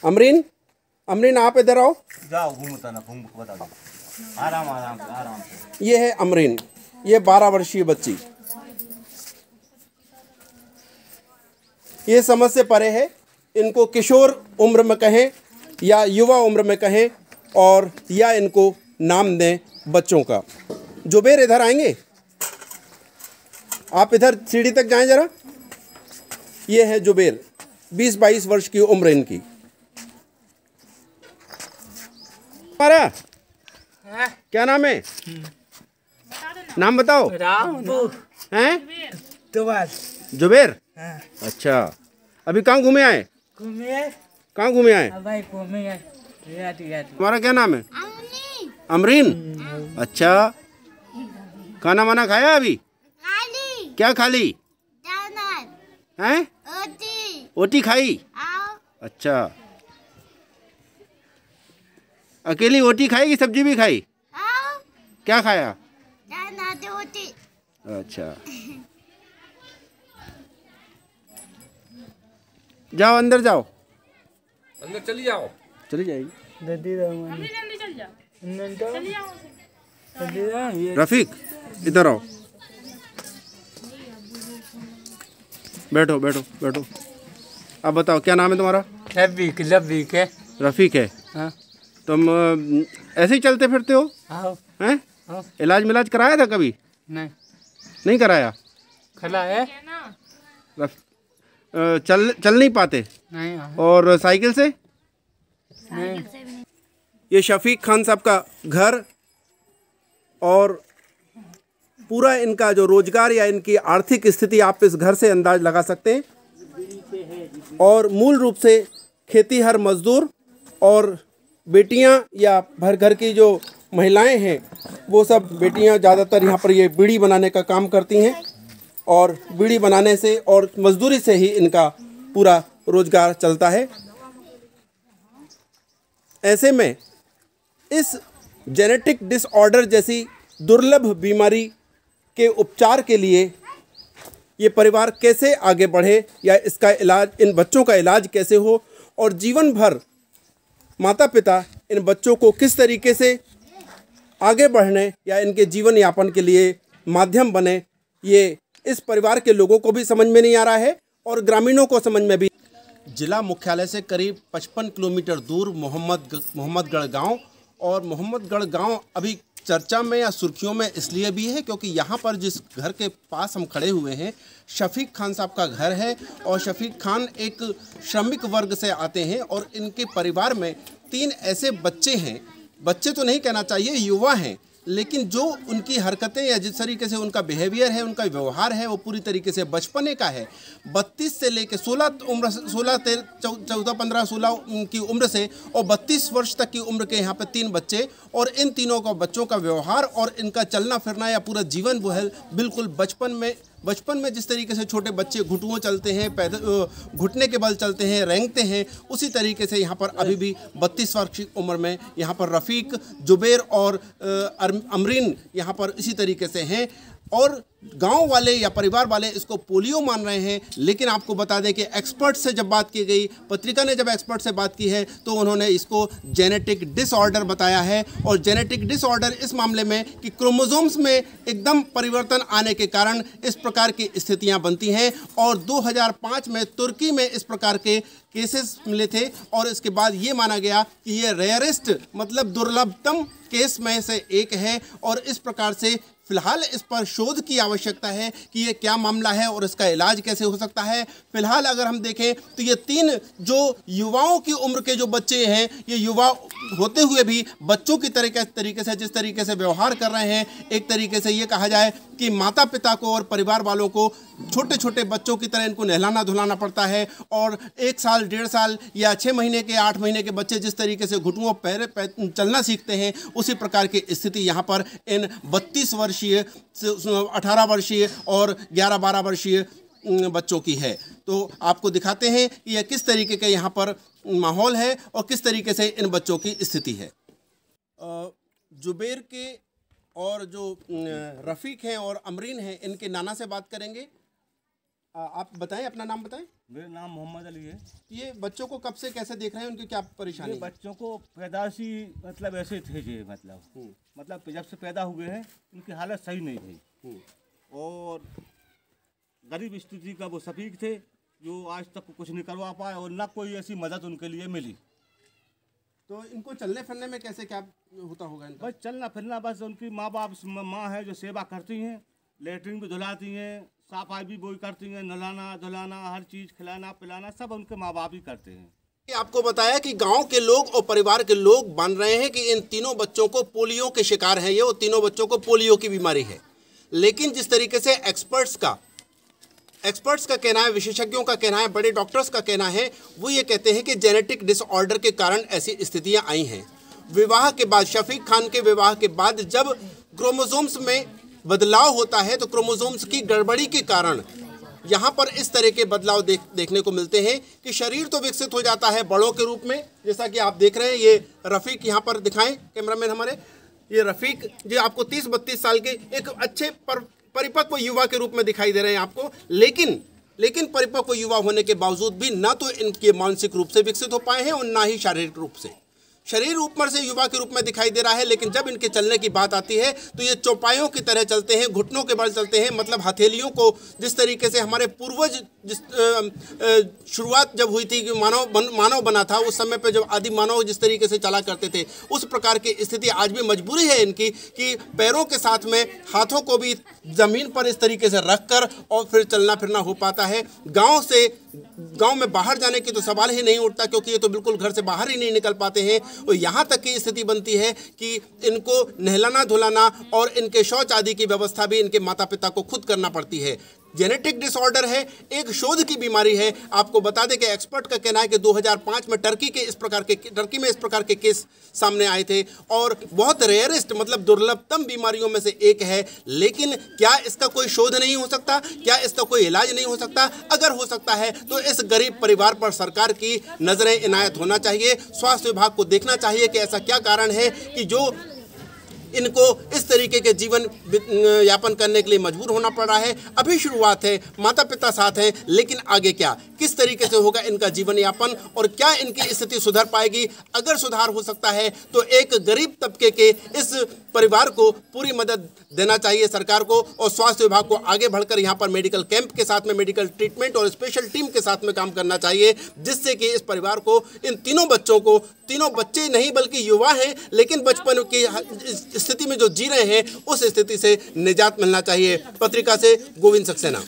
अमरीन, अमरीन आप इधर आओ। जाओ घूमता ना घूम बता दो। आराम आराम से आराम से। ये है अमरीन, ये 12 वर्षीय बच्ची। ये समझ से परे है। इनको किशोर उम्र में कहें या युवा उम्र में कहें, और या इनको नाम दें बच्चों का। जुबेर इधर आएंगे, आप इधर सीढ़ी तक जाएं जरा। ये है जुबेर, 20-22 वर्ष की उम्र इनकी। हमारा क्या नाम है? नाम बताओ। हैं? जुबेर। अच्छा, अभी कहाँ घूमे आए? कहाँ घूमे आए? तुम्हारा क्या नाम है? अमरीन। अच्छा, खाना वाना खाया अभी? क्या खा ली? हैं? ओटी खाई? अच्छा, अकेली ओटी खाई कि सब्जी भी खाई? क्या खाया? अच्छा, जाओ अंदर जाओ। अंदर चली जाओ। चली जाएगी। रफीक इधर आओ, बैठो बैठो बैठो। अब बताओ क्या नाम है तुम्हारा? रफीक है। रफीक है। हाँ। तुम ऐसे ही चलते फिरते हो? हाँ। हैं? हाँ। इलाज मिलाज कराया था कभी? नहीं कराया। खला है। चल नहीं पाते? नहीं। और साइकिल से? नहीं। ये शफीक खान साहब का घर और पूरा इनका जो रोजगार या इनकी आर्थिक स्थिति आप इस घर से अंदाज लगा सकते हैं। और मूल रूप से खेतीहर मजदूर, और बेटियां या घर की जो महिलाएं हैं वो सब बेटियां ज़्यादातर यहाँ पर ये बीड़ी बनाने का काम करती हैं, और बीड़ी बनाने से और मजदूरी से ही इनका पूरा रोजगार चलता है। ऐसे में इस जेनेटिक डिसऑर्डर जैसी दुर्लभ बीमारी के उपचार के लिए ये परिवार कैसे आगे बढ़े, या इसका इलाज, इन बच्चों का इलाज कैसे हो, और जीवन भर माता पिता इन बच्चों को किस तरीके से आगे बढ़ने या इनके जीवन यापन के लिए माध्यम बने, ये इस परिवार के लोगों को भी समझ में नहीं आ रहा है और ग्रामीणों को समझ में भी। जिला मुख्यालय से करीब 55 किलोमीटर दूर मोहम्मदगढ़ गांव, और मोहम्मदगढ़ गांव अभी चर्चा में या सुर्खियों में इसलिए भी है क्योंकि यहाँ पर जिस घर के पास हम खड़े हुए हैं शफीक खान साहब का घर है, और शफीक खान एक श्रमिक वर्ग से आते हैं, और इनके परिवार में 3 ऐसे बच्चे हैं, बच्चे तो नहीं कहना चाहिए, युवा हैं, लेकिन जो उनकी हरकतें या जिस तरीके से उनका बिहेवियर है, उनका व्यवहार है, वो पूरी तरीके से बचपने का है। 32 से लेकर 14-15-16 की उम्र से और 32 वर्ष तक की उम्र के यहाँ पे 3 बच्चे, और इन तीनों का बच्चों का व्यवहार और इनका चलना फिरना या पूरा जीवन वो है बिल्कुल बचपन में जिस तरीके से छोटे बच्चे घुटुओं चलते हैं, पैदल घुटने के बल चलते हैं, रेंगते हैं, उसी तरीके से यहाँ पर अभी भी 32 वर्ष की उम्र में यहाँ पर रफ़ीक, जुबेर और अमरीन यहाँ पर इसी तरीके से हैं। और गांव वाले या परिवार वाले इसको पोलियो मान रहे हैं, लेकिन आपको बता दें कि एक्सपर्ट से जब बात की गई, पत्रिका ने जब एक्सपर्ट से बात की है तो उन्होंने इसको जेनेटिक डिसऑर्डर बताया है। और जेनेटिक डिसऑर्डर इस मामले में कि क्रोमोसोम्स में एकदम परिवर्तन आने के कारण इस प्रकार की स्थितियां बनती हैं, और 2005 में तुर्की में इस प्रकार के केसेस मिले थे, और इसके बाद ये माना गया कि ये रेयरेस्ट मतलब दुर्लभतम केस में से एक है, और इस प्रकार से फिलहाल इस पर शोध की आवश्यकता है कि ये क्या मामला है और इसका इलाज कैसे हो सकता है। फिलहाल अगर हम देखें तो ये 3 जो युवाओं की उम्र के जो बच्चे हैं, ये युवा होते हुए भी बच्चों की तरीके से जिस तरीके से व्यवहार कर रहे हैं, एक तरीके से ये कहा जाए कि माता पिता को और परिवार वालों को छोटे छोटे बच्चों की तरह इनको नहलाना धुलाना पड़ता है, और 1 साल 1.5 साल या 6 महीने के 8 महीने के बच्चे जिस तरीके से घुटुओं पैर चलना सीखते हैं, उसी प्रकार की स्थिति यहाँ पर इन 32 वर्षीय 18 वर्षीय और 11-12 वर्षीय बच्चों की है। तो आपको दिखाते हैं कि यह किस तरीके का यहाँ पर माहौल है और किस तरीके से इन बच्चों की स्थिति है। जुबेर के और जो रफ़ीक हैं और अमरीन हैं, इनके नाना से बात करेंगे। आप बताएं, अपना नाम बताएं। मेरा नाम मोहम्मद अली है। ये बच्चों को कब से कैसे देख रहे हैं, उनकी क्या परेशानी ये है? बच्चों को पैदाशी मतलब ऐसे थे ये मतलब जब से पैदा हुए हैं इनकी हालत सही नहीं थी और गरीब स्थिति का वो शफीक थे जो आज तक कुछ नहीं करवा पाए और ना कोई ऐसी मदद उनके लिए मिली। तो इनको चलने फिरने में कैसे क्या होता होगा इनका? बस चलना फिरना, बस उनकी माँ है जो सेवा करती हैं, लेटरिन भी धुलाती हैं, सफाई भी वही करती हैं, नहलाना धुलाना, हर चीज़ खिलाना पिलाना सब उनके माँ बाप ही करते हैं। आपको बताया कि गांव के लोग और परिवार के लोग मान रहे हैं कि इन तीनों बच्चों को पोलियो के शिकार हैं ये, और तीनों बच्चों को पोलियो की बीमारी है। लेकिन जिस तरीके से एक्सपर्ट्स का कहना है, विशेषज्ञों का कहना है, बड़े डॉक्टर्स का कहना है, वो ये कहते हैं कि जेनेटिक डिसऑर्डर के कारण ऐसी स्थितियां आई हैं। विवाह के बाद, शफीक खान के विवाह के बाद जब क्रोमोसोम्स में बदलाव होता है तो क्रोमोसोम्स की गड़बड़ी के कारण यहाँ पर इस तरह के बदलाव देखने को मिलते हैं कि शरीर तो विकसित हो जाता है बड़ों के रूप में, जैसा कि आप देख रहे हैं। ये रफ़ीक यहाँ पर दिखाएं कैमरामैन हमारे, ये रफ़ीक जो आपको 30-32 साल के एक अच्छे परिपक्व युवा के रूप में दिखाई दे रहे हैं आपको, लेकिन परिपक्व युवा होने के बावजूद भी ना तो इनके मानसिक रूप से विकसित हो पाए हैं और ना ही शारीरिक रूप से। शरीर ऊपर से युवा के रूप में दिखाई दे रहा है, लेकिन जब इनके चलने की बात आती है तो ये चौपायों की तरह चलते हैं, घुटनों के बल चलते हैं। मतलब हथेलियों को जिस तरीके से हमारे पूर्वज शुरुआत जब हुई थी कि मानव बना था, उस समय पे जब आदि मानव जिस तरीके से चला करते थे, उस प्रकार की स्थिति आज भी मजबूरी है इनकी कि पैरों के साथ में हाथों को भी ज़मीन पर इस तरीके से रख कर और फिर चलना फिरना हो पाता है। गांव में बाहर जाने की तो सवाल ही नहीं उठता, क्योंकि ये तो बिल्कुल घर से बाहर ही नहीं निकल पाते हैं। और यहाँ तक की स्थिति बनती है कि इनको नहलाना धुलाना और इनके शौच आदि की व्यवस्था भी इनके माता पिता को खुद करना पड़ती है। जेनेटिक डिसऑर्डर है, एक शोध की बीमारी है। आपको बता दें कि एक्सपर्ट का कहना है कि 2005 में टर्की में इस प्रकार के केस सामने आए थे और बहुत रेयरेस्ट मतलब दुर्लभतम बीमारियों में से एक है। लेकिन क्या इसका कोई शोध नहीं हो सकता? क्या इसका कोई इलाज नहीं हो सकता? अगर हो सकता है तो इस गरीब परिवार पर सरकार की नजरें इनायत होना चाहिए। स्वास्थ्य विभाग को देखना चाहिए कि ऐसा क्या कारण है कि जो इनको इस तरीके के जीवन यापन करने के लिए मजबूर होना पड़ रहा है। अभी शुरुआत है, माता पिता साथ हैं, लेकिन आगे क्या, किस तरीके से होगा इनका जीवन यापन और क्या इनकी स्थिति सुधर पाएगी? अगर सुधार हो सकता है तो एक गरीब तबके के इस परिवार को पूरी मदद देना चाहिए सरकार को, और स्वास्थ्य विभाग को आगे बढ़कर यहाँ पर मेडिकल कैंप के साथ में मेडिकल ट्रीटमेंट और स्पेशल टीम के साथ में काम करना चाहिए, जिससे कि इस परिवार को, इन तीनों बच्चों को, तीनों बच्चे नहीं बल्कि युवा हैं लेकिन बचपन की स्थिति में जो जी रहे हैं उस स्थिति से निजात मिलना चाहिए। पत्रिका से गोविंद सक्सेना।